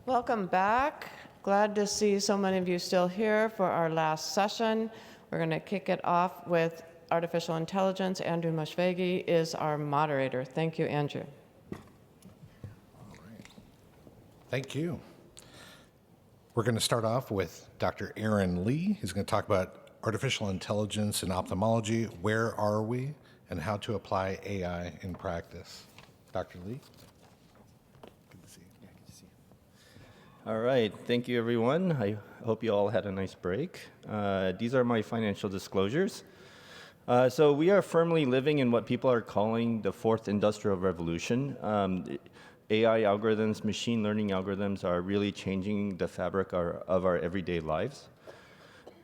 Welcome back. Glad to see so many of you still here for our last session. We're going to kick it off with artificial intelligence. Andrew Mushvegi is our moderator. Thank you, Andrew. All right. Thank you. We're going to start off with Dr. Aaron Lee. He's going to talk about artificial intelligence in ophthalmology. Where are we, and how to apply AI in practice. Dr. Lee. All right, thank you everyone. I hope you all had a nice break. These are my financial disclosures. So we are firmly living in what people are calling the fourth industrial revolution. AI algorithms, machine learning algorithms are really changing the fabric of our everyday lives.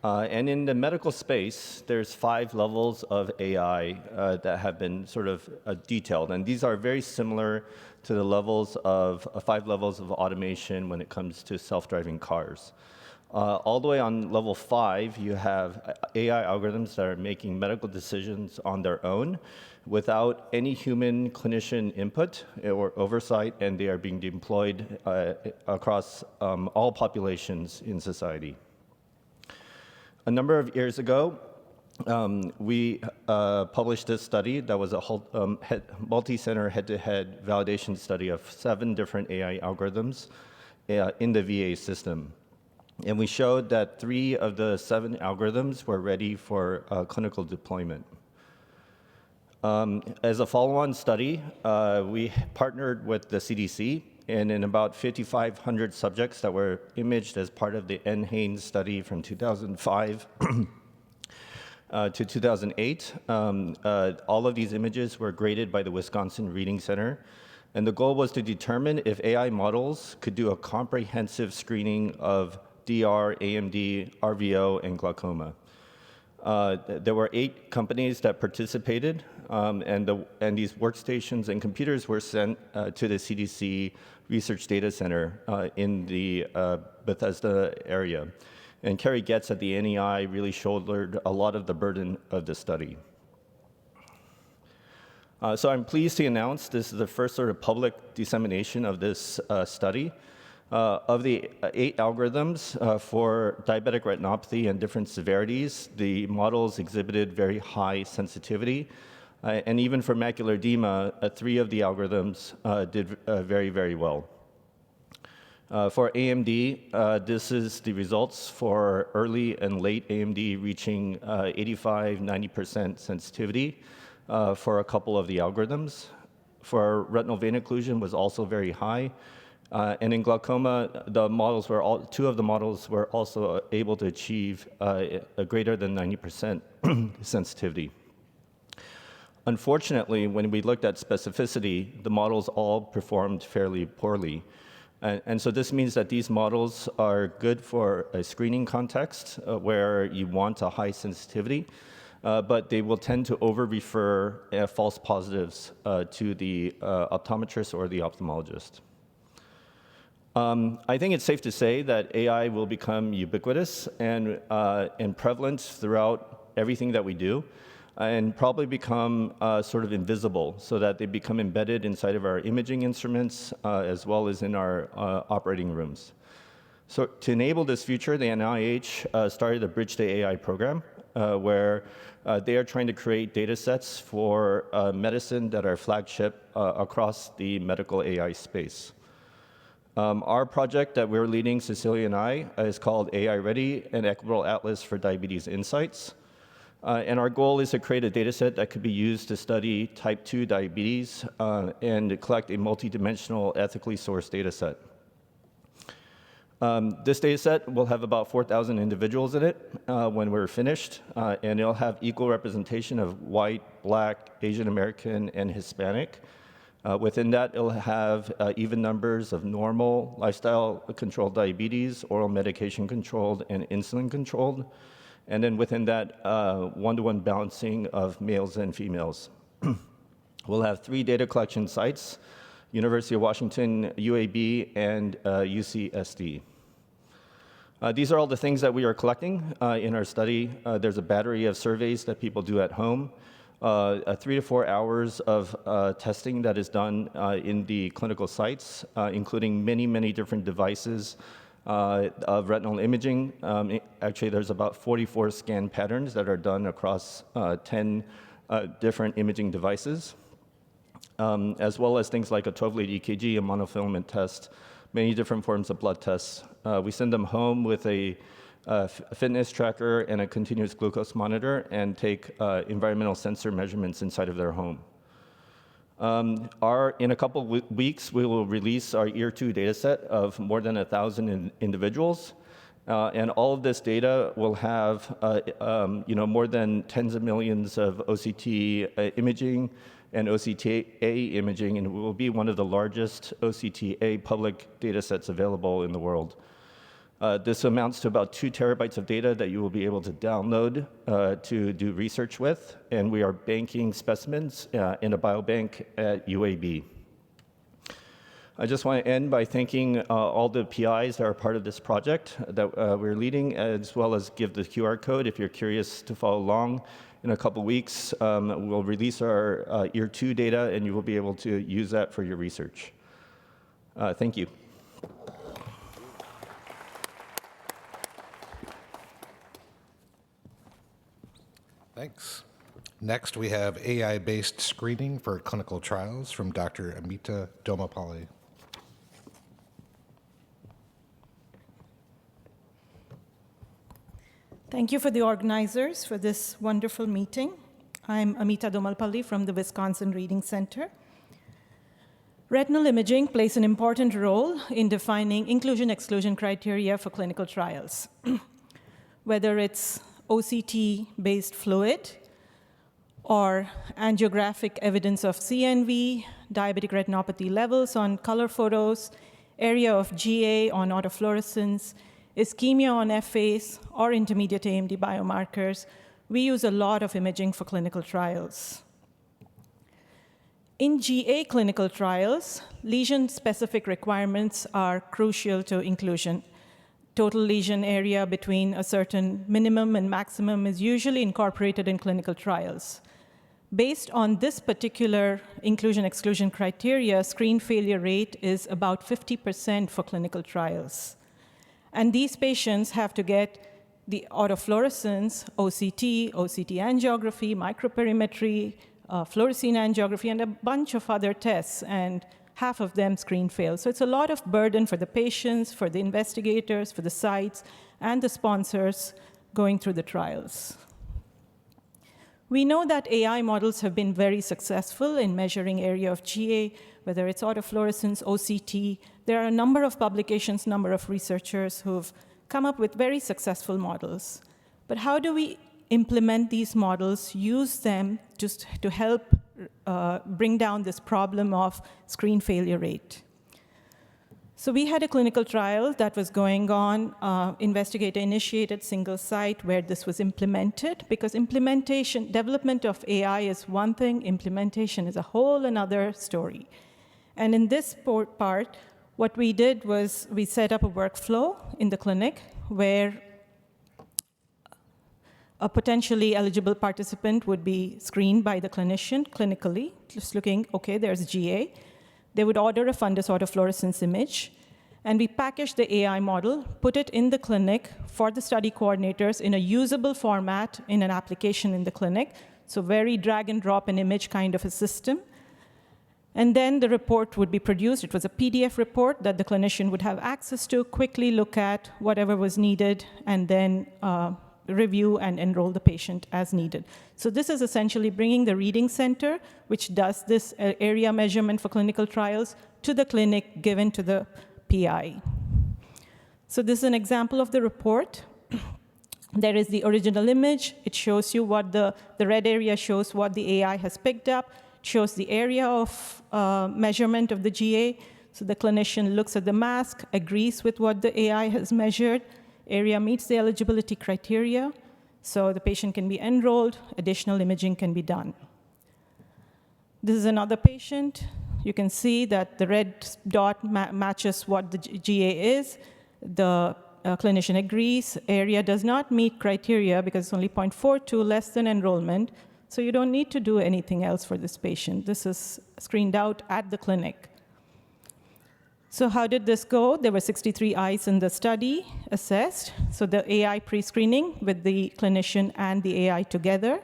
And in the medical space, there's 5 levels of AI that have been sort of detailed, and these are very similar to the levels of 5 levels of automation when it comes to self-driving cars. All the way on level 5, you have AI algorithms that are making medical decisions on their own without any human clinician input or oversight, and they are being deployed across all populations in society. A number of years ago, we published this study that was a multi-center head-to-head validation study of 7 different AI algorithms in the VA system. And we showed that 3 of the 7 algorithms were ready for clinical deployment. As a follow-on study, we partnered with the CDC, and in about 5,500 subjects that were imaged as part of the NHANES study from 2005 to 2008, all of these images were graded by the Wisconsin Reading Center. And the goal was to determine if AI models could do a comprehensive screening of DR, AMD, RVO, and glaucoma. There were 8 companies that participated, and these workstations and computers were sent to the CDC Research Data Center in the Bethesda area. And Kerry Getz at the NEI really shouldered a lot of the burden of the study. So I'm pleased to announce this is the first sort of public dissemination of this study. Of the 8 algorithms for diabetic retinopathy and different severities, the models exhibited very high sensitivity. And even for macular edema, 3 of the algorithms did very, very well. For AMD, this is the results for early and late AMD reaching 85, 90% sensitivity for a couple of the algorithms. For retinal vein occlusion was also very high. And in glaucoma, the models were 2 of the models were also able to achieve a greater than 90% sensitivity. Unfortunately, when we looked at specificity, the models all performed fairly poorly. And so this means that these models are good for a screening context where you want a high sensitivity, but they will tend to over-refer false positives to the optometrist or the ophthalmologist. I think it's safe to say that AI will become ubiquitous and prevalent throughout everything that we do, and probably become sort of invisible, so that they become embedded inside of our imaging instruments as well as in our operating rooms. So to enable this future, the NIH started a Bridge to AI program where they are trying to create data sets for medicine that are flagship across the medical AI space. Our project that we're leading, Cecilia and I, is called AI Ready, an Equitable Atlas for Diabetes Insights. And our goal is to create a data set that could be used to study type 2 diabetes and to collect a multidimensional, ethically sourced data set. This data set will have about 4,000 individuals in it when we're finished, and it'll have equal representation of white, black, Asian American, and Hispanic. Within that, it'll have even numbers of normal, lifestyle-controlled diabetes, oral medication-controlled, and insulin-controlled. And then within that, one-to-one balancing of males and females. We'll have 3 data collection sites: University of Washington, UAB, and UCSD. These are all the things that we are collecting in our study. There's a battery of surveys that people do at home. 3 to 4 hours of testing that is done in the clinical sites, including many, many different devices of retinal imaging. Actually, there's about 44 scan patterns that are done across 10 different imaging devices, as well as things like a 12-lead EKG, a monofilament test, many different forms of blood tests. We send them home with a fitness tracker and a continuous glucose monitor and take environmental sensor measurements inside of their home. In a couple weeks, we will release our year 2 data set of more than 1,000 individuals. And all of this data will have more than tens of millions of OCT imaging and OCTA imaging, and it will be one of the largest OCTA public data sets available in the world. This amounts to about 2 terabytes of data that you will be able to download to do research with, and we are banking specimens in a biobank at UAB. I just want to end by thanking all the PIs that are part of this project that we're leading, as well as give the QR code if you're curious to follow along. In a couple weeks, we'll release our year 2 data, and you will be able to use that for your research. Thank you. Thanks. Next, we have AI-based screening for clinical trials from Dr. Amitha Domalpally. Thank you for the organizers for this wonderful meeting. I'm Amitha Domalpally from the Wisconsin Reading Center. Retinal imaging plays an important role in defining inclusion-exclusion criteria for clinical trials. Whether it's OCT-based fluid, or angiographic evidence of CNV, diabetic retinopathy levels on color photos, area of GA on autofluorescence, ischemia on F-phase, or intermediate AMD biomarkers, we use a lot of imaging for clinical trials. In GA clinical trials, lesion-specific requirements are crucial to inclusion. Total lesion area between a certain minimum and maximum is usually incorporated in clinical trials. Based on this particular inclusion-exclusion criteria, screen failure rate is about 50% for clinical trials. And these patients have to get the autofluorescence, OCT angiography, microperimetry, fluorescein angiography, and a bunch of other tests, and half of them screen fail. So it's a lot of burden for the patients, for the investigators, for the sites, and the sponsors going through the trials. We know that AI models have been very successful in measuring area of GA, whether it's autofluorescence, OCT. There are a number of publications, number of researchers who've come up with very successful models. But how do we implement these models, use them just to help bring down this problem of screen failure rate? So we had a clinical trial that was going on, investigator-initiated, single site, where this was implemented, because development of AI is one thing, implementation is a whole another story. And in this part, what we did was we set up a workflow in the clinic where a potentially eligible participant would be screened by the clinician clinically, just looking, okay, there's GA. They would order a fundus autofluorescence image, and we packaged the AI model, put it in the clinic for the study coordinators in a usable format in an application in the clinic, so very drag and drop an image kind of a system. And then the report would be produced. It was a PDF report that the clinician would have access to, quickly look at whatever was needed, and then review and enroll the patient as needed. So this is essentially bringing the reading center, which does this area measurement for clinical trials, to the clinic given to the PI. So this is an example of the report. There is the original image. It shows you what the red area shows what the AI has picked up, shows the area of measurement of the GA. So the clinician looks at the mask, agrees with what the AI has measured. Area meets the eligibility criteria, so the patient can be enrolled, additional imaging can be done. This is another patient. You can see that the red dot matches what the GA is. The clinician agrees. Area does not meet criteria because it's only 0.42 less than enrollment, So you don't need to do anything else for this patient. This is screened out at the clinic. So how did this go? There were 63 eyes in the study assessed. So the AI pre-screening with the clinician and the AI together.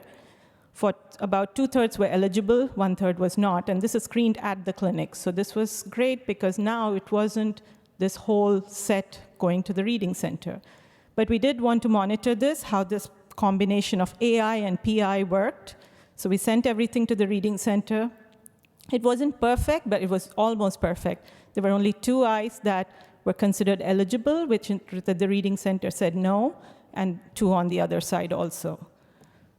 For about 2/3 were eligible, 1/3 was not, and this is screened at the clinic. So this was great because now it wasn't this whole set going to the reading center. But we did want to monitor this, how this combination of AI and PI worked. So we sent everything to the reading center. It wasn't perfect, but it was almost perfect. There were only 2 eyes that were considered eligible, which the reading center said no, and 2 on the other side also.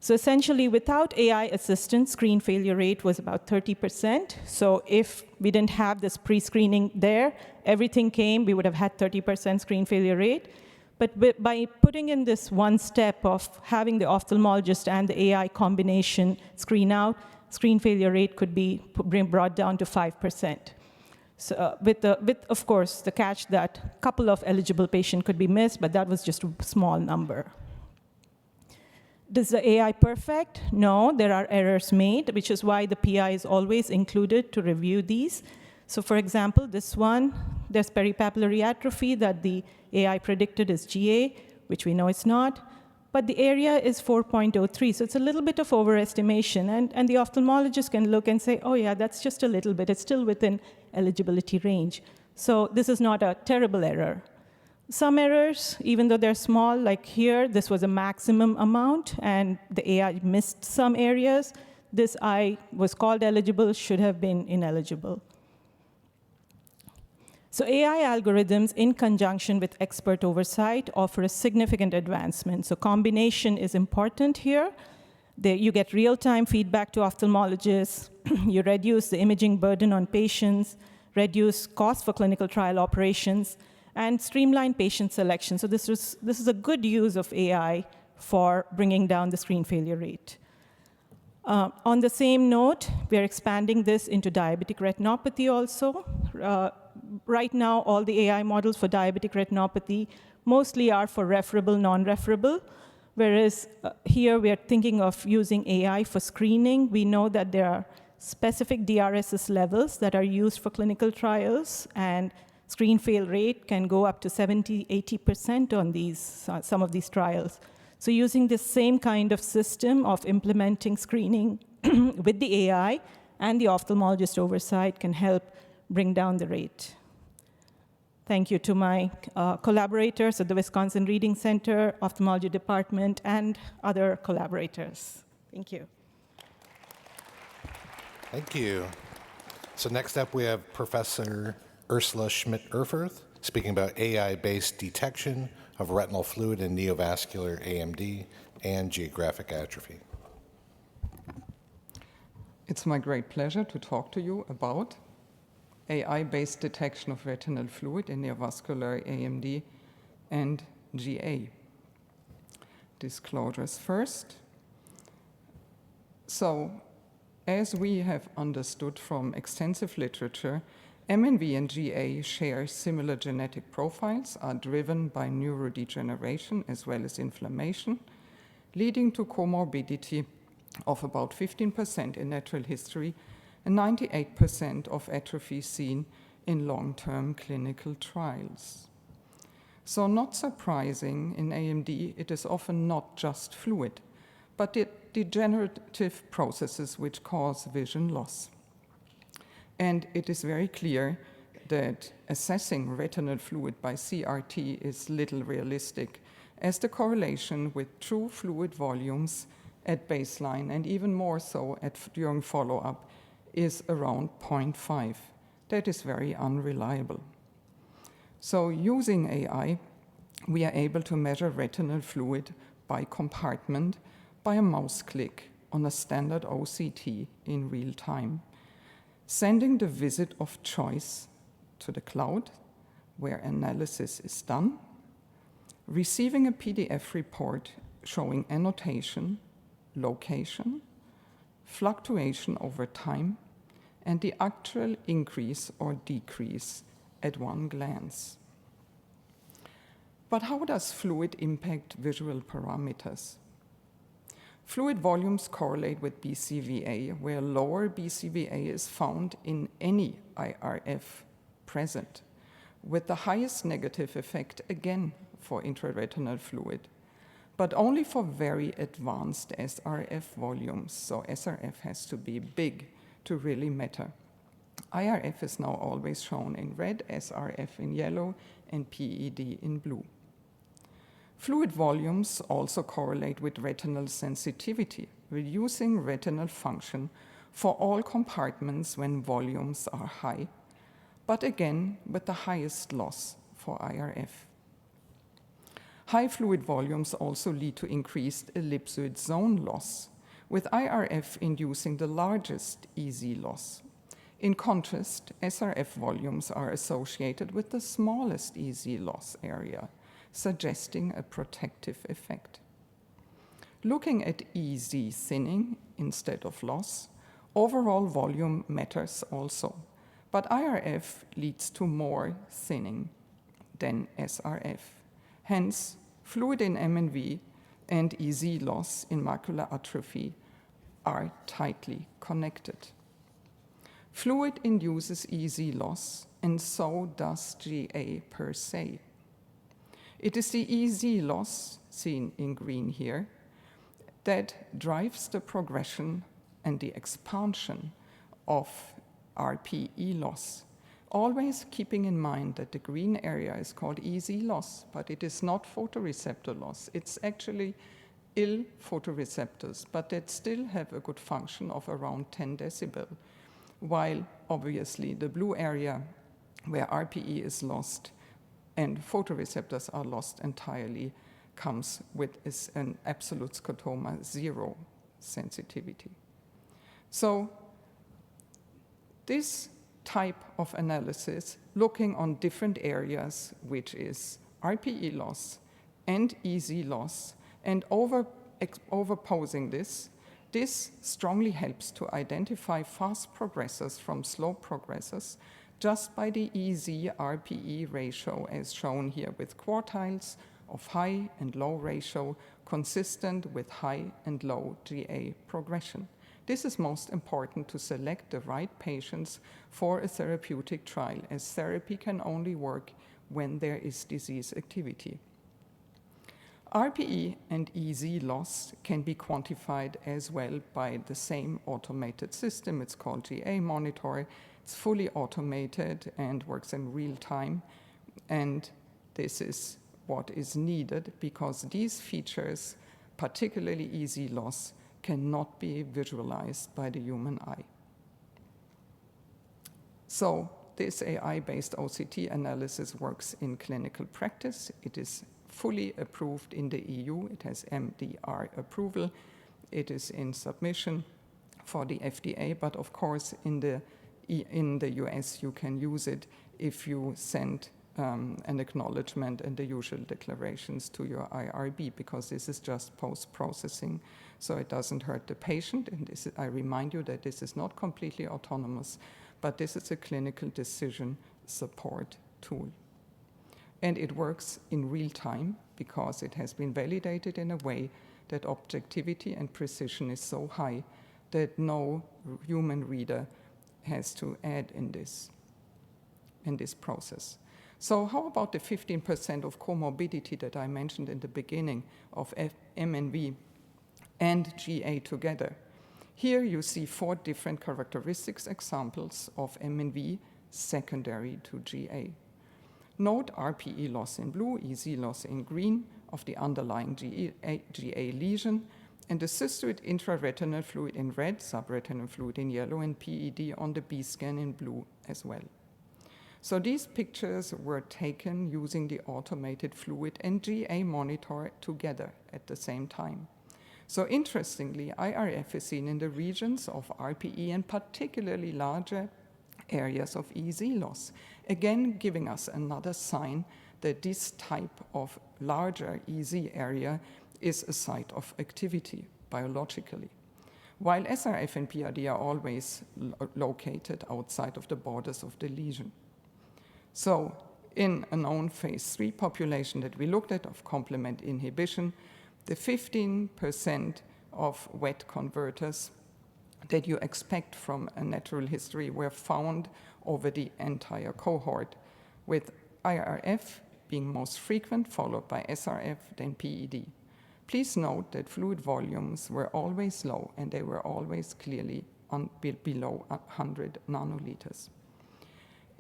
So essentially, without AI assistance, screen failure rate was about 30%. So if we didn't have this pre-screening there, everything came, we would have had 30% screen failure rate. But by putting in this one step of having the ophthalmologist and the AI combination screen out, screen failure rate could be brought down to 5%. So with, of course, the catch that a couple of eligible patients could be missed, but that was just a small number. Is the AI perfect? No, there are errors made, which is why the PI is always included to review these. So for example, this one, there's peripapillary atrophy that the AI predicted is GA, which we know it's not. But the area is 4.03, so it's a little bit of overestimation. And the ophthalmologist can look and say, oh yeah, that's just a little bit. It's still within eligibility range. So this is not a terrible error. Some errors, even though they're small, like here, this was a maximum amount, and the AI missed some areas. This eye was called eligible, should have been ineligible. So AI algorithms, in conjunction with expert oversight, offer a significant advancement. So combination is important here. You get real-time feedback to ophthalmologists. You reduce the imaging burden on patients, reduce costs for clinical trial operations, and streamline patient selection. So this is a good use of AI for bringing down the screen failure rate. On the same note, we are expanding this into diabetic retinopathy also. Right now, all the AI models for diabetic retinopathy mostly are for referable, non-referable, whereas here we are thinking of using AI for screening. We know that there are specific DRSS levels that are used for clinical trials, and screen fail rate can go up to 70, 80% on these, some of these trials. So using this same kind of system of implementing screening with the AI and the ophthalmologist oversight can help bring down the rate. Thank you to my collaborators at the Wisconsin Reading Center, Ophthalmology Department, and other collaborators. Thank you. Thank you. So next up, we have Professor Ursula Schmidt-Erfurth speaking about AI-based detection of retinal fluid in neovascular AMD and geographic atrophy. It's my great pleasure to talk to you about AI-based detection of retinal fluid in neovascular AMD and GA. Disclosures first. So, as we have understood from extensive literature, MNV and GA share similar genetic profiles, are driven by neurodegeneration as well as inflammation, leading to comorbidity of about 15% in natural history and 98% of atrophy seen in long-term clinical trials. So not surprising, in AMD, it is often not just fluid, but the degenerative processes which cause vision loss. And it is very clear that assessing retinal fluid by CRT is little realistic, as the correlation with true fluid volumes at baseline, and even more so during follow-up, is around 0.5. That is very unreliable. So using AI, we are able to measure retinal fluid by compartment by a mouse click on a standard OCT in real time, sending the visit of choice to the cloud, where analysis is done, receiving a PDF report showing annotation, location, fluctuation over time, and the actual increase or decrease at one glance. But how does fluid impact visual parameters? Fluid volumes correlate with BCVA, where lower BCVA is found in any IRF present, with the highest negative effect again for intraretinal fluid, but only for very advanced SRF volumes, so SRF has to be big to really matter. IRF is now always shown in red, SRF in yellow, and PED in blue. Fluid volumes also correlate with retinal sensitivity, reducing retinal function for all compartments when volumes are high, but again with the highest loss for IRF. High fluid volumes also lead to increased ellipsoid zone loss, with IRF inducing the largest EZ loss. In contrast, SRF volumes are associated with the smallest EZ loss area, suggesting a protective effect. Looking at EZ thinning instead of loss, overall volume matters also, but IRF leads to more thinning than SRF. Hence, fluid in MNV and EZ loss in macular atrophy are tightly connected. Fluid induces EZ loss, and so does GA per se. It is the EZ loss, seen in green here, that drives the progression and the expansion of RPE loss, always keeping in mind that the green area is called EZ loss, but it is not photoreceptor loss. It's actually ill photoreceptors, but that still have a good function of around 10 decibel, while obviously the blue area where RPE is lost and photoreceptors are lost entirely comes with an absolute scotoma 0 sensitivity. So this type of analysis, looking on different areas, which is RPE loss and EZ loss, and overposing this strongly helps to identify fast progressors from slow progressors just by the EZ-RPE ratio as shown here with quartiles of high and low ratio consistent with high and low GA progression. This is most important to select the right patients for a therapeutic trial, as therapy can only work when there is disease activity. RPE and EZ loss can be quantified as well by the same automated system. It's called GA Monitor. It's fully automated and works in real time. And this is what is needed because these features, particularly EZ loss, cannot be visualized by the human eye. So this AI-based OCT analysis works in clinical practice. It is fully approved in the EU. It has MDR approval. It is in submission for the FDA, but of course in the US you can use it if you send an acknowledgement and the usual declarations to your IRB, because this is just post-processing, so it doesn't hurt the patient. And I remind you that this is not completely autonomous, but this is a clinical decision support tool. And it works in real time because it has been validated in a way that objectivity and precision is so high that no human reader has to add in this process. So how about the 15% of comorbidity that I mentioned in the beginning of MNV and GA together? Here you see 4 different characteristics examples of MNV secondary to GA. Note RPE loss in blue, EZ loss in green of the underlying GA lesion, and the cystoid intraretinal fluid in red, subretinal fluid in yellow, and PED on the B scan in blue as well. So these pictures were taken using the automated fluid and GA monitor together at the same time. So interestingly, IRF is seen in the regions of RPE and particularly larger areas of EZ loss, again giving us another sign that this type of larger EZ area is a site of activity biologically, while SRF and PRD are always located outside of the borders of the lesion. So in a known phase 3 population that we looked at of complement inhibition, the 15% of wet converters that you expect from a natural history were found over the entire cohort, with IRF being most frequent, followed by SRF, then PED. Please note that fluid volumes were always low, and they were always clearly below 100 nanoliters.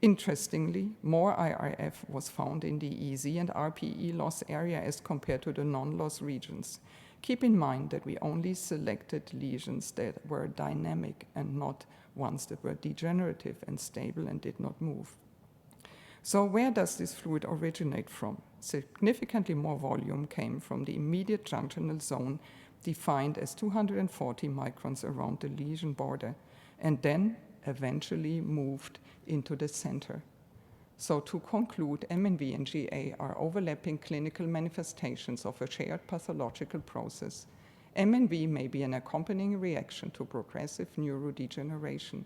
Interestingly, more IRF was found in the Iezzi and RPE loss area as compared to the non-loss regions. Keep in mind that we only selected lesions that were dynamic and not ones that were degenerative and stable and did not move. So where does this fluid originate from? Significantly more volume came from the immediate junctional zone, defined as 240 microns around the lesion border, and then eventually moved into the center. So to conclude, MNV and GA are overlapping clinical manifestations of a shared pathological process. MNV may be an accompanying reaction to progressive neurodegeneration.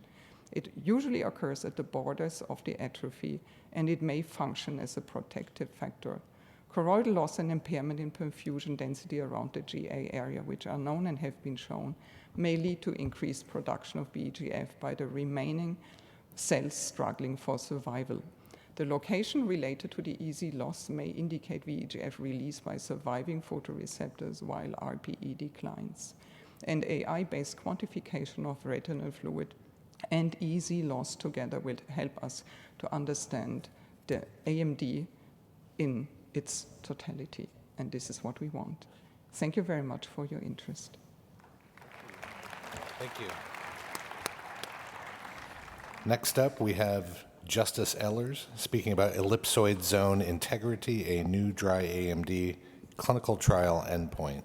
It usually occurs at the borders of the atrophy, and it may function as a protective factor. Choroidal loss and impairment in perfusion density around the GA area, which are known and have been shown, may lead to increased production of VEGF by the remaining cells struggling for survival. The location related to the Iezzi loss may indicate VEGF release by surviving photoreceptors while RPE declines. And AI-based quantification of retinal fluid and Iezzi loss together will help us to understand the AMD in its totality. And this is what we want. Thank you very much for your interest. Thank you. Next up, we have Justis Ehlers speaking about ellipsoid zone integrity, a new dry AMD clinical trial endpoint.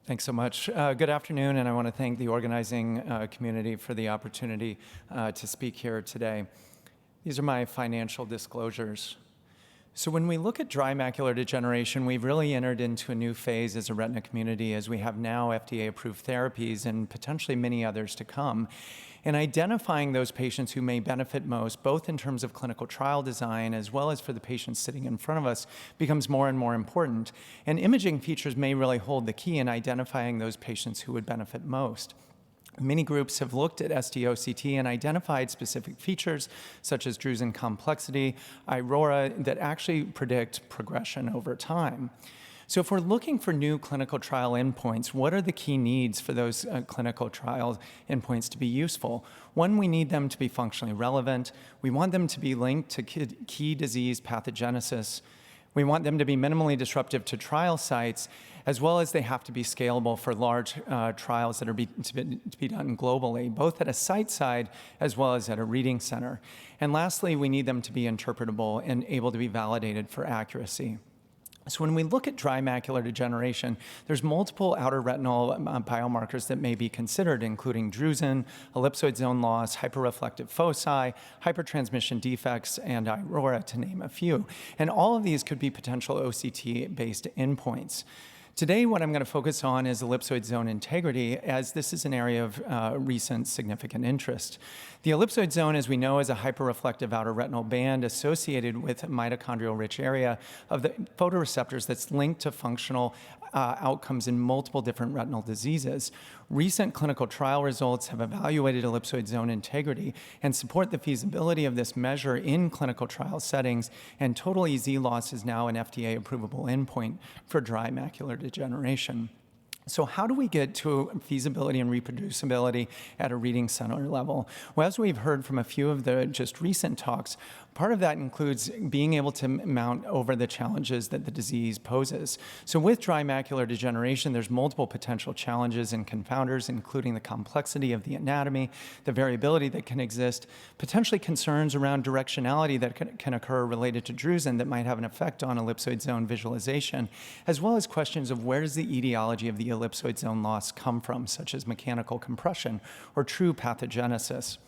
Thanks so much. Good afternoon, and I want to thank the organizing community for the opportunity to speak here today. These are my financial disclosures. So when we look at dry macular degeneration, we've really entered into a new phase as a retina community, as we have now FDA-approved therapies and potentially many others to come. And identifying those patients who may benefit most, both in terms of clinical trial design as well as for the patients sitting in front of us, becomes more and more important. And imaging features may really hold the key in identifying those patients who would benefit most. Many groups have looked at SD-OCT and identified specific features such as drusen complexity, aurora, that actually predict progression over time. So if we're looking for new clinical trial endpoints, what are the key needs for those clinical trial endpoints to be useful? One, we need them to be functionally relevant. We want them to be linked to key disease pathogenesis. We want them to be minimally disruptive to trial sites, as well as they have to be scalable for large trials that are to be done globally, both at a site side as well as at a reading center. And lastly, we need them to be interpretable and able to be validated for accuracy. So when we look at dry macular degeneration, there's multiple outer retinal biomarkers that may be considered, including drusen, ellipsoid zone loss, hyperreflective foci, hypertransmission defects, and aurora, to name a few. And all of these could be potential OCT-based endpoints. Today, what I'm going to focus on is ellipsoid zone integrity, as this is an area of recent significant interest. The ellipsoid zone, as we know, is a hyperreflective outer retinal band associated with a mitochondrial-rich area of the photoreceptors that's linked to functional outcomes in multiple different retinal diseases. Recent clinical trial results have evaluated ellipsoid zone integrity and support the feasibility of this measure in clinical trial settings, and total EZ loss is now an FDA-approvable endpoint for dry macular degeneration. So how do we get to feasibility and reproducibility at a reading center level? Well, as we've heard from a few of the just recent talks, part of that includes being able to mount over the challenges that the disease poses. So with dry macular degeneration, there's multiple potential challenges and confounders, including the complexity of the anatomy, the variability that can exist, potentially concerns around directionality that can occur related to drusen that might have an effect on ellipsoid zone visualization, as well as questions of where does the etiology of the ellipsoid zone loss come from, such as mechanical compression or true pathogenesis.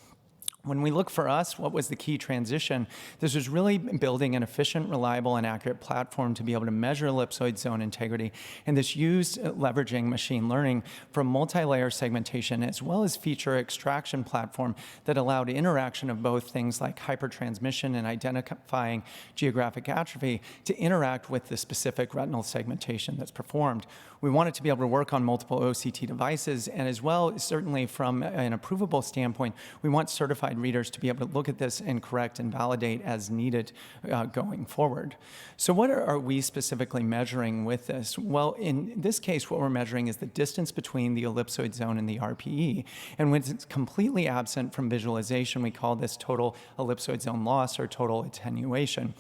When we look for us, what was the key transition? This was really building an efficient, reliable, and accurate platform to be able to measure ellipsoid zone integrity. And this used leveraging machine learning for multi-layer segmentation as well as feature extraction platform that allowed interaction of both things like hypertransmission and identifying geographic atrophy to interact with the specific retinal segmentation that's performed. We wanted to be able to work on multiple OCT devices, and as well, certainly from an approvable standpoint, we want certified readers to be able to look at this and correct and validate as needed going forward. So what are we specifically measuring with this? Well, in this case, what we're measuring is the distance between the ellipsoid zone and the RPE. And when it's completely absent from visualization, we call this total ellipsoid zone loss or total attenuation.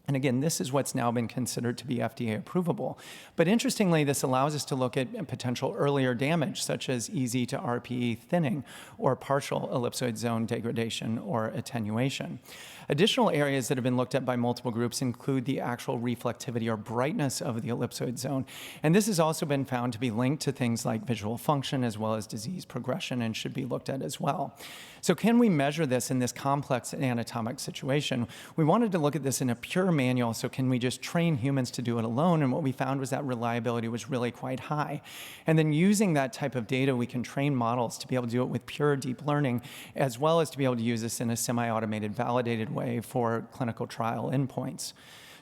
And again, this is what's now been considered to be FDA approvable. But interestingly, this allows us to look at potential earlier damage, such as EZ to RPE thinning or partial ellipsoid zone degradation or attenuation. Additional areas that have been looked at by multiple groups include the actual reflectivity or brightness of the ellipsoid zone. And this has also been found to be linked to things like visual function as well as disease progression and should be looked at as well. So can we measure this in this complex anatomic situation? We wanted to look at this in a pure manual, so can we just train humans to do it alone? And what we found was that reliability was really quite high. And then using that type of data, we can train models to be able to do it with pure deep learning, as well as to be able to use this in a semi-automated, validated way for clinical trial endpoints.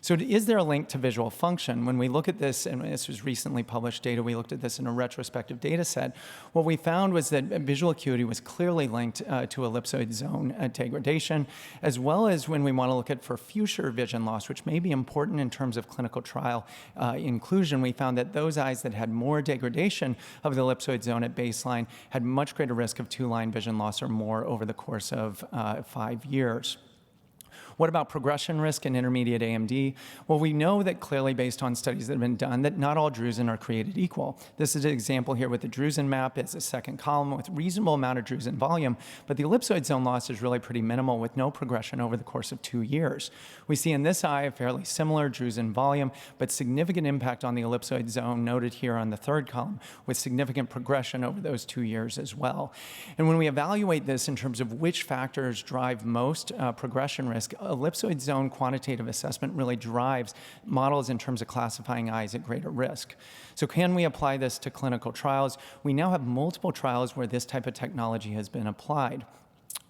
So is there a link to visual function? When we look at this, and this was recently published data, we looked at this in a retrospective data set, what we found was that visual acuity was clearly linked to ellipsoid zone degradation, as well as when we want to look at for future vision loss, which may be important in terms of clinical trial inclusion, we found that those eyes that had more degradation of the ellipsoid zone at baseline had much greater risk of two-line vision loss or more over the course of 5 years. What about progression risk in intermediate AMD? Well, we know that clearly based on studies that have been done that not all drusen are created equal. This is an example here with the drusen map as a second column with reasonable amount of drusen volume, but the ellipsoid zone loss is really pretty minimal with no progression over the course of 2 years. We see in this eye a fairly similar drusen volume, but significant impact on the ellipsoid zone noted here on the third column with significant progression over those 2 years as well. And when we evaluate this in terms of which factors drive most progression risk, ellipsoid zone quantitative assessment really drives models in terms of classifying eyes at greater risk. So can we apply this to clinical trials? We now have multiple trials where this type of technology has been applied.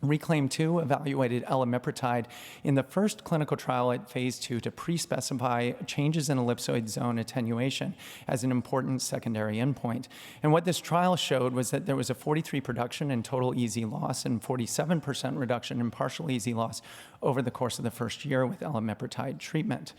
RECLAIM 2 evaluated elimipritide in the first clinical trial at phase 2 to pre-specify changes in ellipsoid zone attenuation as an important secondary endpoint. And what this trial showed was that there was a 43% reduction in total EZ loss and 47% reduction in partial EZ loss over the course of the first year with elimipritide treatment.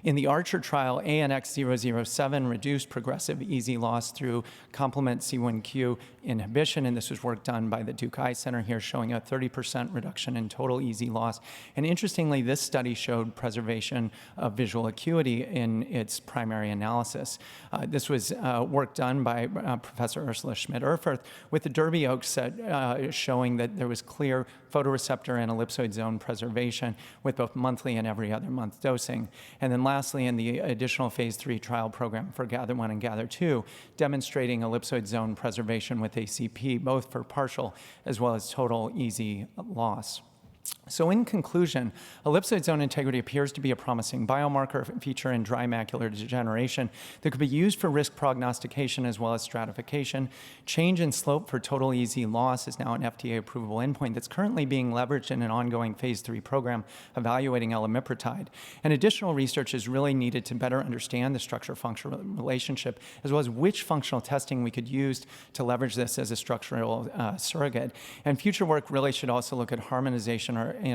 In the Archer trial, ANX007 reduced progressive EZ loss through complement C1q inhibition, and this was work done by the Duke Eye Center here showing a 30% reduction in total EZ loss. And interestingly, this study showed preservation of visual acuity in its primary analysis. This was work done by Professor Ursula Schmidt-Erfurth with the Derby Oak set showing that there was clear photoreceptor and ellipsoid zone preservation with both monthly and every other month dosing. And then lastly, in the additional phase 3 trial program for GATHER1 and GATHER2, demonstrating ellipsoid zone preservation with ACP, both for partial as well as total EZ loss. So in conclusion, ellipsoid zone integrity appears to be a promising biomarker feature in dry macular degeneration that could be used for risk prognostication as well as stratification. Change in slope for total EZ loss is now an FDA approvable endpoint that's currently being leveraged in an ongoing phase 3 program evaluating elimipritide. And additional research is really needed to better understand the structure-function relationship as well as which functional testing we could use to leverage this as a structural surrogate. And future work really should also look at harmonization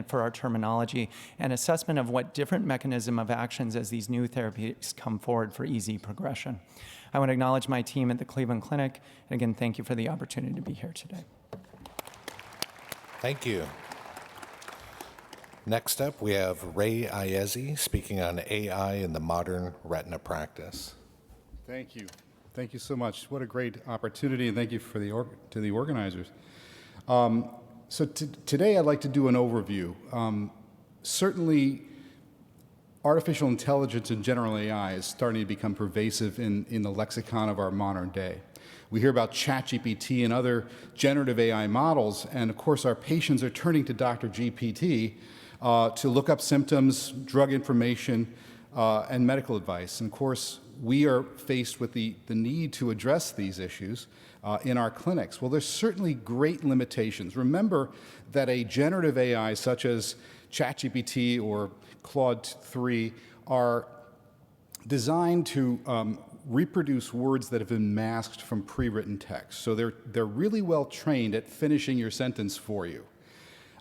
for our terminology and assessment of what different mechanism of actions as these new therapeutics come forward for EZ progression. I want to acknowledge my team at the Cleveland Clinic, and again, thank you for the opportunity to be here today. Thank you. Next up, we have Ray Iezzi speaking on AI in the modern retina practice. Thank you. Thank you so much. What a great opportunity, and thank you for to the organizers. So today I'd like to do an overview. Certainly, artificial intelligence and general AI is starting to become pervasive in the lexicon of our modern day. We hear about ChatGPT and other generative AI models, and of course our patients are turning to Dr. GPT to look up symptoms, drug information, and medical advice. And of course, we are faced with the need to address these issues in our clinics. Well, there's certainly great limitations. Remember that a generative AI such as ChatGPT or Claude 3 are designed to reproduce words that have been masked from pre-written text. So they're really well trained at finishing your sentence for you.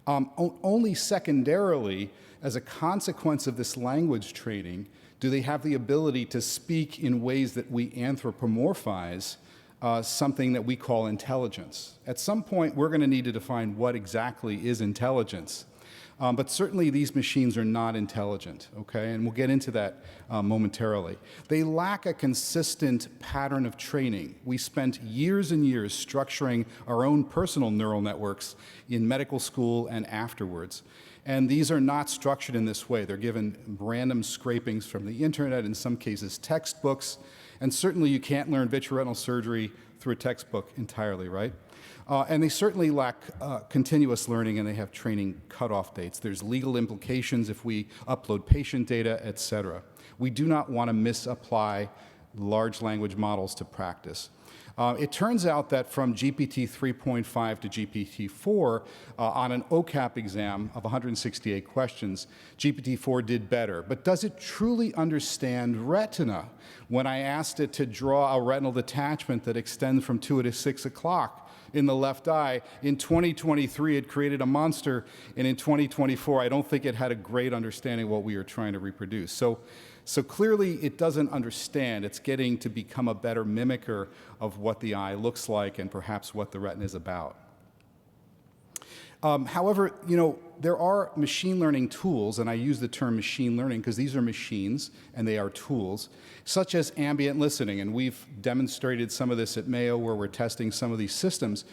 Only secondarily, as a consequence of this language training, do they have the ability to speak in ways that we anthropomorphize something that we call intelligence. At some point, we're going to need to define what exactly is intelligence. But certainly these machines are not intelligent, okay? And we'll get into that momentarily. They lack a consistent pattern of training. We spent years and years structuring our own personal neural networks in medical school and afterwards. And these are not structured in this way. They're given random scrapings from the internet, in some cases textbooks, and certainly you can't learn vitreoretinal surgery through a textbook entirely, right? And they certainly lack continuous learning, and they have training cutoff dates. There's legal implications if we upload patient data, et cetera. We do not want to misapply large language models to practice. It turns out that from GPT 3.5 to GPT 4, on an OCAP exam of 168 questions, GPT 4 did better. But does it truly understand retina? When I asked it to draw a retinal detachment that extends from 2 to 6 o'clock in the left eye, in 2023 it created a monster, and in 2024 I don't think it had a great understanding of what we were trying to reproduce. So clearly it doesn't understand. It's getting to become a better mimicker of what the eye looks like and perhaps what the retina is about. However, there are machine learning tools, and I use the term machine learning because these are machines and they are tools, such as ambient listening, and we've demonstrated some of this at Mayo where we're testing some of these systems.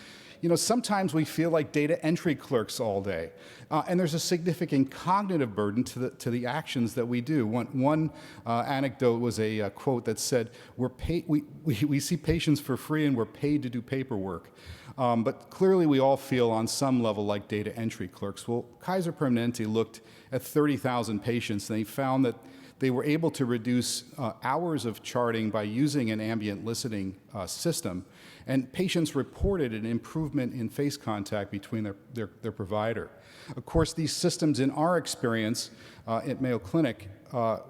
Sometimes we feel like data entry clerks all day, and there's a significant cognitive burden to the actions that we do. One anecdote was a quote that said, we see patients for free and we're paid to do paperwork. But clearly we all feel on some level like data entry clerks. Well, Kaiser Permanente looked at 30,000 patients, and they found that they were able to reduce hours of charting by using an ambient listening system, and patients reported an improvement in face contact between their provider. Of course, these systems, in our experience at Mayo Clinic,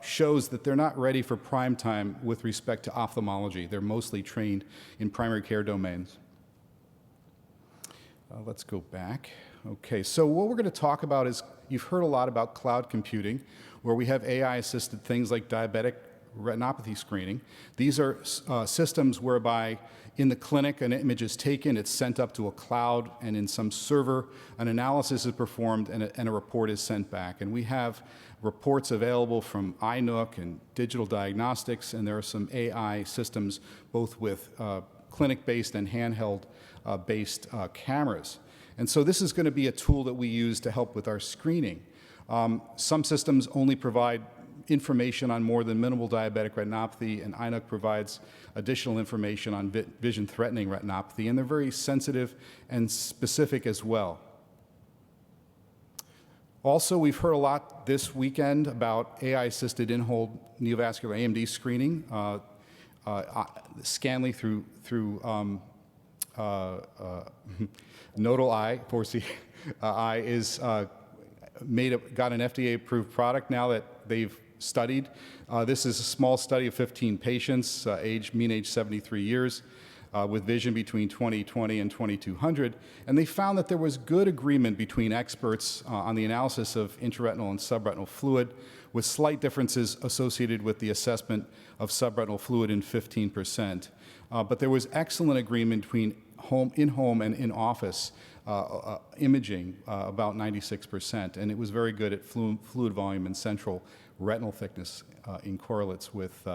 shows that they're not ready for prime time with respect to ophthalmology. They're mostly trained in primary care domains. Let's go back. Okay, so what we're going to talk about is, you've heard a lot about cloud computing, where we have AI-assisted things like diabetic retinopathy screening. These are systems whereby in the clinic an image is taken, it's sent up to a cloud, and in some server an analysis is performed and a report is sent back. And we have reports available from iNook and Digital Diagnostics, and there are some AI systems both with clinic-based and handheld-based cameras. And so this is going to be a tool that we use to help with our screening. Some systems only provide information on more than minimal diabetic retinopathy, and iNook provides additional information on vision-threatening retinopathy, and they're very sensitive and specific as well. Also, we've heard a lot this weekend about AI-assisted in-hole neovascular AMD screening. Scanly through nodal eye, Pearse eye, is got an FDA-approved product now that they've studied. This is a small study of 15 patients, mean age 73 years, with vision between 20/20 and 2200, and they found that there was good agreement between experts on the analysis of intraretinal and subretinal fluid, with slight differences associated with the assessment of subretinal fluid in 15%. But there was excellent agreement between in-home and in-office imaging, about 96%, and it was very good at fluid volume and central retinal thickness in correlates with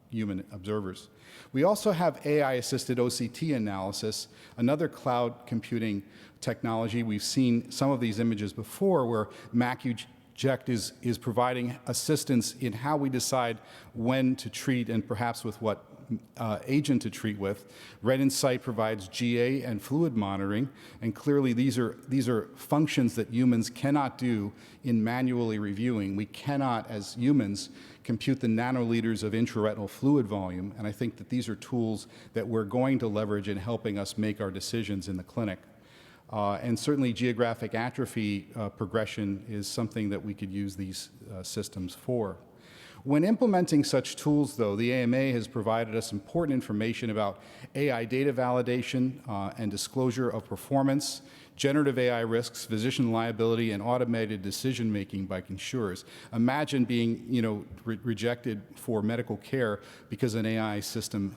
human observers. We also have AI-assisted OCT analysis, another cloud computing technology. We've seen some of these images before where GECT is providing assistance in how we decide when to treat and perhaps with what agent to treat with. RET provides GA and fluid monitoring, and clearly these are functions that humans cannot do in manually reviewing. We cannot, as humans, compute the nanoliters of intraretinal fluid volume, and I think that these are tools that we're going to leverage in helping us make our decisions in the clinic. And certainly geographic atrophy progression is something that we could use these systems for. When implementing such tools, though, the AMA has provided us important information about AI data validation and disclosure of performance, generative AI risks, physician liability, and automated decision-making by insurers. Imagine being, rejected for medical care because an AI system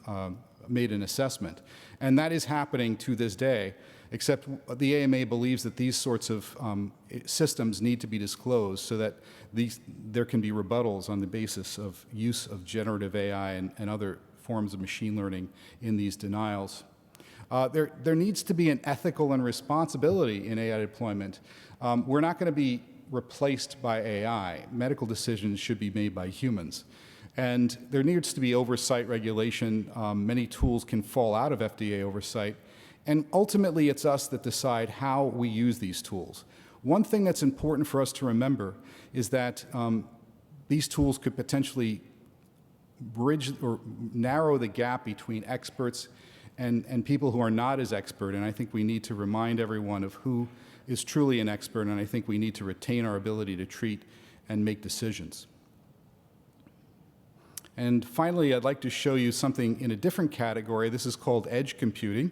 made an assessment. And that is happening to this day, except the AMA believes that these sorts of systems need to be disclosed so that there can be rebuttals on the basis of use of generative AI and other forms of machine learning in these denials. There needs to be an ethical and responsibility in AI deployment. We're not going to be replaced by AI. Medical decisions should be made by humans. And there needs to be oversight regulation. Many tools can fall out of FDA oversight. And ultimately, it's us that decide how we use these tools. One thing that's important for us to remember is that these tools could potentially bridge or narrow the gap between experts and people who are not as expert. And I think we need to remind everyone of who is truly an expert, and I think we need to retain our ability to treat and make decisions. And finally, I'd like to show you something in a different category. This is called edge computing.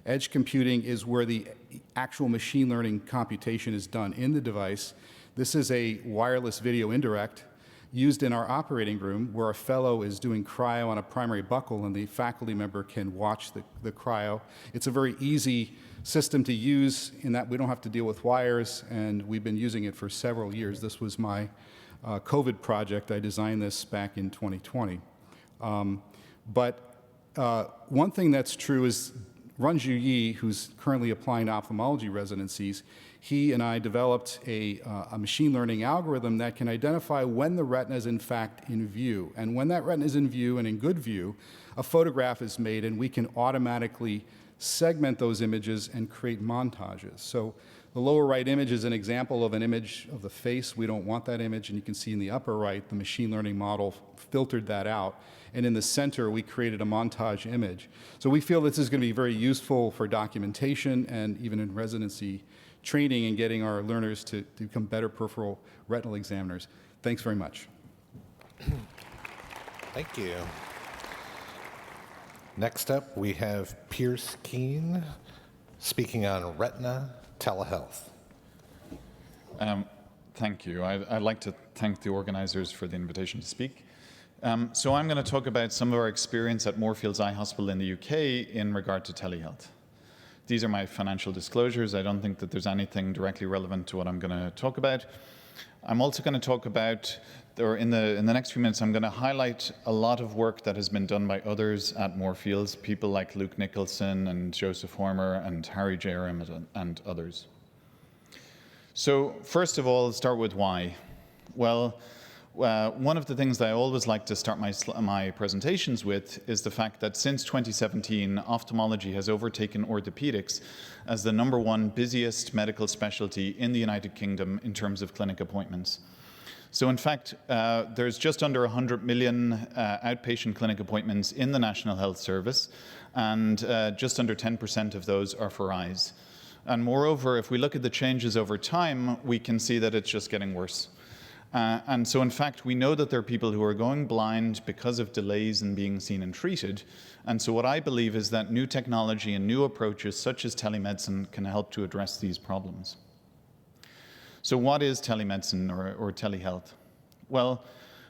Edge computing is where the actual machine learning computation is done in the device. This is a wireless video indirect used in our operating room where a fellow is doing cryo on a primary buccal and the faculty member can watch the cryo. It's a very easy system to use in that we don't have to deal with wires, and we've been using it for several years. This was my COVID project. I designed this back in 2020. But one thing that's true is Ranju Yi, who's currently applying to ophthalmology residencies, he and I developed a machine learning algorithm that can identify when the retina is in fact in view. And when that retina is in view and in good view, a photograph is made and we can automatically segment those images and create montages. So the lower right image is an example of an image of the face. We don't want that image, and you can see in the upper right, the machine learning model filtered that out. And in the center, we created a montage image. So we feel this is going to be very useful for documentation and even in residency training and getting our learners to become better peripheral retinal examiners. Thanks very much. Thank you. Next up, we have Pearse Keane speaking on Retina Telehealth. Thank you. I'd like to thank the organizers for the invitation to speak. So I'm going to talk about some of our experience at Moorfields Eye Hospital in the UK in regard to telehealth. These are my financial disclosures. I don't think that there's anything directly relevant to what I'm going to talk about. I'm also going to talk about, or in the next few minutes, I'm going to highlight a lot of work that has been done by others at Moorfields, people like Luke Nicholson and Joseph Hormer and Harry Jerem and others. So first of all, start with why. Well, one of the things that I always like to start my presentations with is the fact that since 2017, ophthalmology has overtaken orthopedics as the #1 busiest medical specialty in the United Kingdom in terms of clinic appointments. So in fact, there's just under 100 million outpatient clinic appointments in the National Health Service, and just under 10% of those are for eyes. And moreover, if we look at the changes over time, we can see that it's just getting worse. And so in fact, we know that there are people who are going blind because of delays in being seen and treated. And so what I believe is that new technology and new approaches such as telemedicine can help to address these problems. So what is telemedicine or telehealth? Well,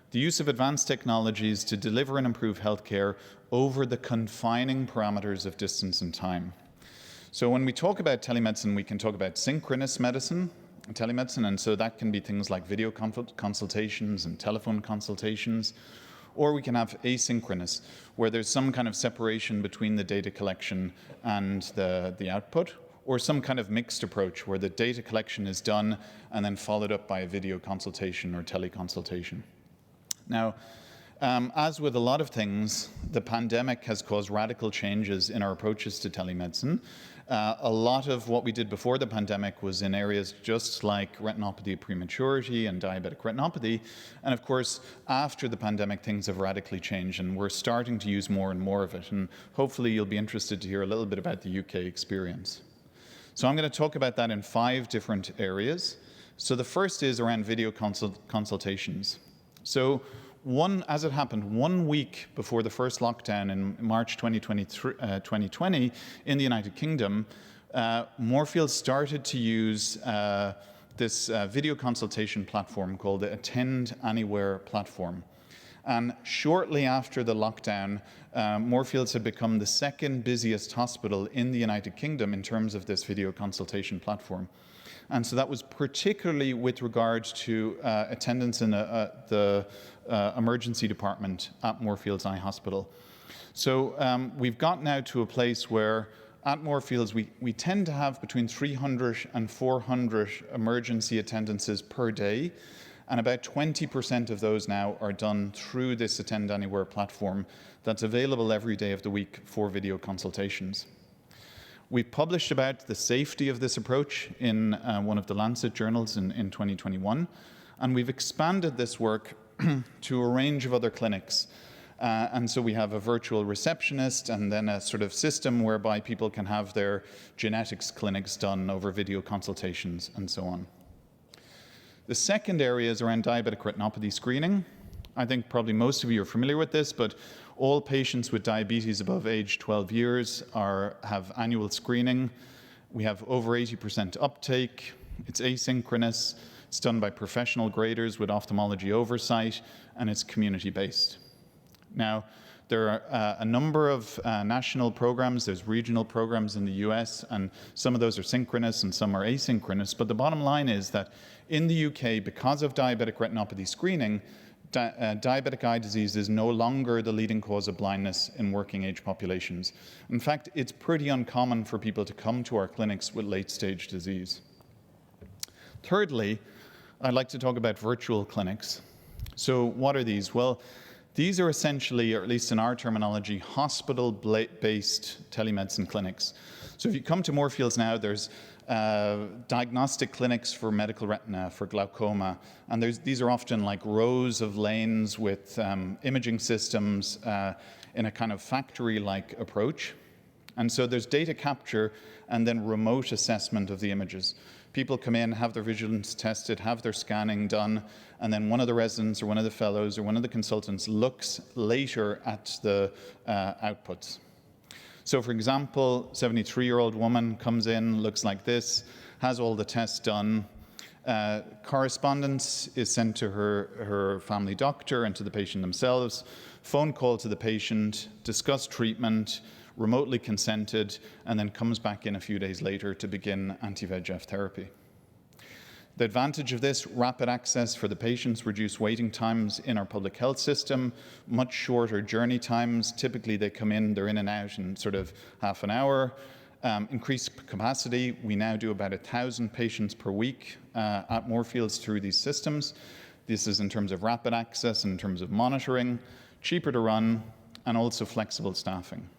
the use of advanced technologies to deliver and improve healthcare over the confining parameters of distance and time. So when we talk about telemedicine, we can talk about synchronous medicine, telemedicine, and so that can be things like video consultations and telephone consultations, or we can have asynchronous, where there's some kind of separation between the data collection and the output, or some kind of mixed approach where the data collection is done and then followed up by a video consultation or teleconsultation. Now, as with a lot of things, the pandemic has caused radical changes in our approaches to telemedicine. A lot of what we did before the pandemic was in areas just like retinopathy of prematurity and diabetic retinopathy. And of course, after the pandemic, things have radically changed, and we're starting to use more and more of it. And hopefully you'll be interested to hear a little bit about the UK experience. So I'm going to talk about that in 5 different areas. So the first is around video consultations. So as it happened, 1 week before the first lockdown in March 2020 in the United Kingdom, Moorfields started to use this video consultation platform called the Attend Anywhere platform. And shortly after the lockdown, Moorfields had become the 2nd busiest hospital in the United Kingdom in terms of this video consultation platform. And so that was particularly with regard to attendance in the emergency department at Moorfields Eye Hospital. So we've got now to a place where at Moorfields we tend to have between 300 and 400 emergency attendances per day, and about 20% of those now are done through this Attend Anywhere platform that's available every day of the week for video consultations. We've published about the safety of this approach in one of the Lancet journals in 2021, and we've expanded this work to a range of other clinics. And so we have a virtual receptionist and then a sort of system whereby people can have their genetics clinics done over video consultations and so on. The second area is around diabetic retinopathy screening. I think probably most of you are familiar with this, but all patients with diabetes above age 12 years have annual screening. We have over 80% uptake. It's asynchronous. It's done by professional graders with ophthalmology oversight, and it's community-based. Now, there are a number of national programs. There's regional programs in the US, and some of those are synchronous and some are asynchronous. But the bottom line is that in the UK, because of diabetic retinopathy screening, diabetic eye disease is no longer the leading cause of blindness in working age populations. In fact, it's pretty uncommon for people to come to our clinics with late-stage disease. Thirdly, I'd like to talk about virtual clinics. So what are these? Well, these are essentially, or at least in our terminology, hospital-based telemedicine clinics. So if you come to Moorfields now, there's diagnostic clinics for medical retina, for glaucoma, and these are often like rows of lanes with imaging systems in a kind of factory-like approach. And so there's data capture and then remote assessment of the images. People come in, have their vigilance tested, have their scanning done, and then one of the residents or one of the fellows or one of the consultants looks later at the outputs. So for example, 73-year-old woman comes in, looks like this, has all the tests done. Correspondence is sent to her family doctor and to the patient themselves. Phone call to the patient, discuss treatment, remotely consented, and then comes back in a few days later to begin anti-VEGF therapy. The advantage of this, rapid access for the patients, reduced waiting times in our public health system, much shorter journey times. Typically they come in, they're in and out in sort of half an hour. Increased capacity, we now do about 1,000 patients per week at Moorfields through these systems. This is in terms of rapid access, in terms of monitoring, cheaper to run, and also flexible staffing.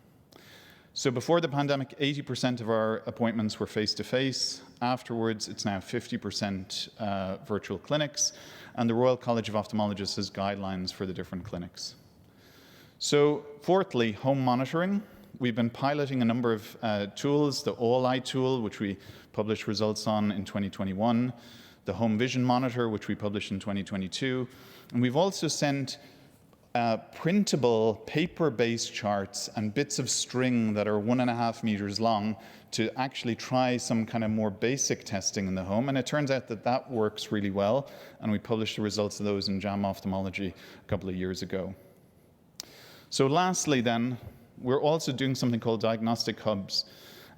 So before the pandemic, 80% of our appointments were face-to-face. Afterwards, it's now 50% virtual clinics, and the Royal College of Ophthalmologists has guidelines for the different clinics. So fourthly, home monitoring. We've been piloting a number of tools, the All Eye tool, which we published results on in 2021, the Home Vision Monitor, which we published in 2022, and we've also sent printable paper-based charts and bits of string that are 1.5 meters long to actually try some kind of more basic testing in the home. And it turns out that that works really well. And we published the results of those in JAMA Ophthalmology a couple of years ago. So lastly then, we're also doing something called diagnostic hubs.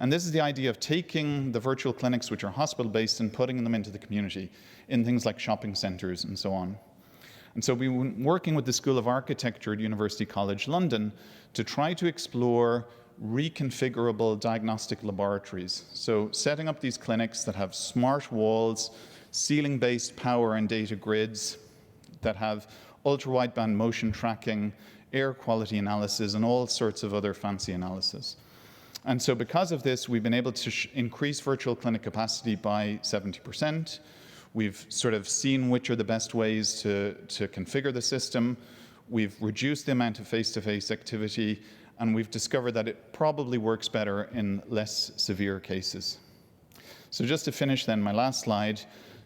And this is the idea of taking the virtual clinics, which are hospital-based, and putting them into the community in things like shopping centres and so on. And so we've been working with the School of Architecture at University College London to try to explore reconfigurable diagnostic laboratories. So setting up these clinics that have smart walls, ceiling-based power and data grids, that have ultra-wideband motion tracking, air quality analysis, and all sorts of other fancy analysis. And so because of this, we've been able to increase virtual clinic capacity by 70%. We've sort of seen which are the best ways to configure the system. We've reduced the amount of face-to-face activity, and we've discovered that it probably works better in less severe cases. So just to finish then, my last slide.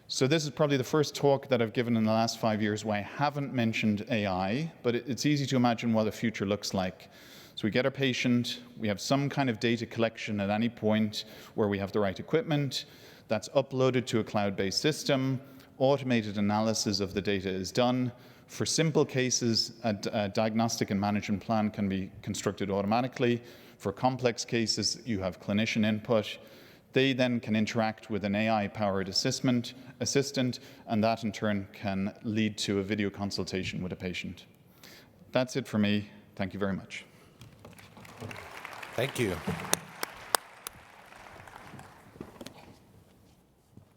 So this is probably the first talk that I've given in the last 5 years where I haven't mentioned AI, but it's easy to imagine what the future looks like. So we get our patient, we have some kind of data collection at any point where we have the right equipment, that's uploaded to a cloud-based system, automated analysis of the data is done. For simple cases, a diagnostic and management plan can be constructed automatically. For complex cases, you have clinician input. They then can interact with an AI-powered assistant, and that in turn can lead to a video consultation with a patient. That's it for me. Thank you very much. Thank you.